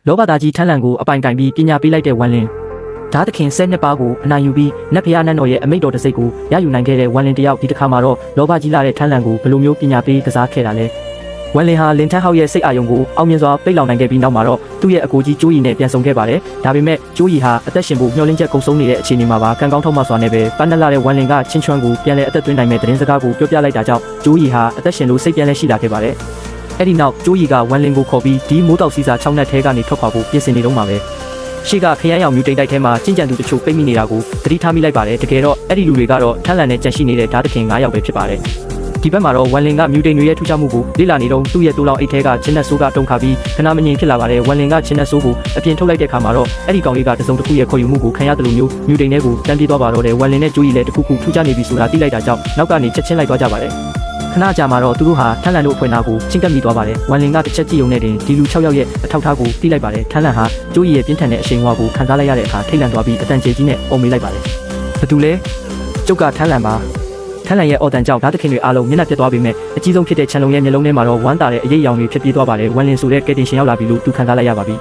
လောဘသားကြီးထမ်းလန်ကိုအပိုင်ကင်ပြီးပညာပေးလိုက်တဲ့ဝမ်လင်ဓာတ်သခင်၁၀နှစ်ပါးကိုအနိုင်ယူပြီးနတ်ဖျားနန်းတော်ရဲ့အမိန့်တော်တစိတ်ကိုရယူနိုင်ခဲ့တဲ့ဝမ်လင်တယောက်ဒီတစ်ခါမှာတော့လောဘကြီးလာတဲ့ထမ်းလန်ကိုဘယ်လိုမျိုးပညာပေးကစားခဲ့တာလဲဝမ်လင်ဟာလင်ထန်းဟောက်ရဲ့စိတ်အာရုံကိုအောင်မြင်စွာပိတ်လောင်နိုင်ခဲ့ပြီးနောက်မှာတော့သူ့ရဲ့အကိုကြီးကျိုးရီနဲ့ပြန်ဆုံခဲ့ပါတယ်ဒါပေမဲ့ကျိုးရီဟာအသက်ရှင်ဖို့မျှော်လင့်ချက်ကုန်ဆုံးနေတဲ့အခြေအနေမှာပါကံကောင်းထောက်မှစွာနဲ့ပဲပန်းနလာတဲ့ဝမ်လင်ကချင်းချွမ်းကိုပြန်လည်အသက်သွင်းနိုင်မဲ့သတင်းစကားကိုပြောပြလိုက်တာကြောင့်ကျိုးရီဟာအသက်ရှင်လို့စိတ်ပြန်လဲရှိလာခဲ့ပါတယ်အဲ့ဒီနောက်ကျိုးရီကဝမ်လင်ကိုခေါ်ပြီးဒီမိုးတောက်စီစာ6နက်ထဲကနေထွက်ခွာဖို့ပြင်ဆင်နေတော့မှာပဲရှေ့ကခရမ်းရောင်မြူတိတ်တိုက်ထဲမှာကျင့်ကြံသူတချို့ပိတ်မိနေတာကိုသတိထားမိလိုက်ပါတယ်တကယ်တော့အဲ့ဒီလူတွေကတော့ထမ်းလန်နဲ့ကြန့်ရှိနေတဲ့ဓာတ်သခင်9ယောက်ပဲဖြစ်ပါတယ်ဒီဘက်မှာတော့ဝမ်လင်ကမြူတိန်တွေရဲ့ထူးခြားမှုကိုလေ့လာနေတော့သူ့ရဲ့တိုးလောင်အိတ်ထဲကချင်းနက်ဆိုးကတုံခါပြီးခဏမငြိမ်ဖြစ်လာပါတယ်ဝမ်လင်ကချင်းနက်ဆိုးကိုအပြင်ထုတ်လိုက်တဲ့အခါမှာတော့အဲ့ဒီကောင်လေးကတစုံတစ်ခုရဲ့ခေါ်ယူမှုကိုခံရတယ်လို့မျိုးမြူတိန်တွေကိုတန်းပြေးသွားပါတော့တယ်ဝမ်လင်နဲ့ကျိုးရီလည်းတစ်ခုခုထူးခြားနေပြီဆိုတာသိလိုက်တာကြောင့်နောက်ကနေချက်ချင်းလိုက်သွားကြပါတယ်ခဏကြာမှာတော့သူတို့ဟာထန်းလန်တို့အဖွဲ့နာကိုချင်းကပ်မိသွားပါတယ်ဝမ်လင်ကတစ်ချက်ကြည့်ုံနဲ့တင်ဒီလူ6ယောက်ရဲ့အထောက်ထားကိုသိလိုက်ပါတယ်ထန်းလန်ဟာကျိုးရီရဲ့ပြင်းထန်တဲ့အရှိန်အဝါကိုခံစားလိုက်ရတဲ့အခါထိတ်လန့်သွားပြီးအတန်ကျေကြီးနဲ့အော်မေးလိုက်ပါတယ်ဘာတူလဲကျုပ်ကထန်းလန်ပါထန်းလန်ရဲ့အော်တန်ကြောင့်ဓာတ်သခင်တွေအားလုံးမျက်နှာပြတ်သွားပြီးမြဲအကြီးဆုံးဖြစ်တဲ့ခြံလုံးရဲ့မျက်လုံးထဲမှာတော့ဝမ်းသာတဲ့အရေးအယောင်တွေဖြစ်ပြေးသွားပါတယ်ဝမ်လင်ဆိုတဲ့ကယ်တင်ရှင်ရောက်လာပြီလို့သူခံစားလိုက်ရပါပြီ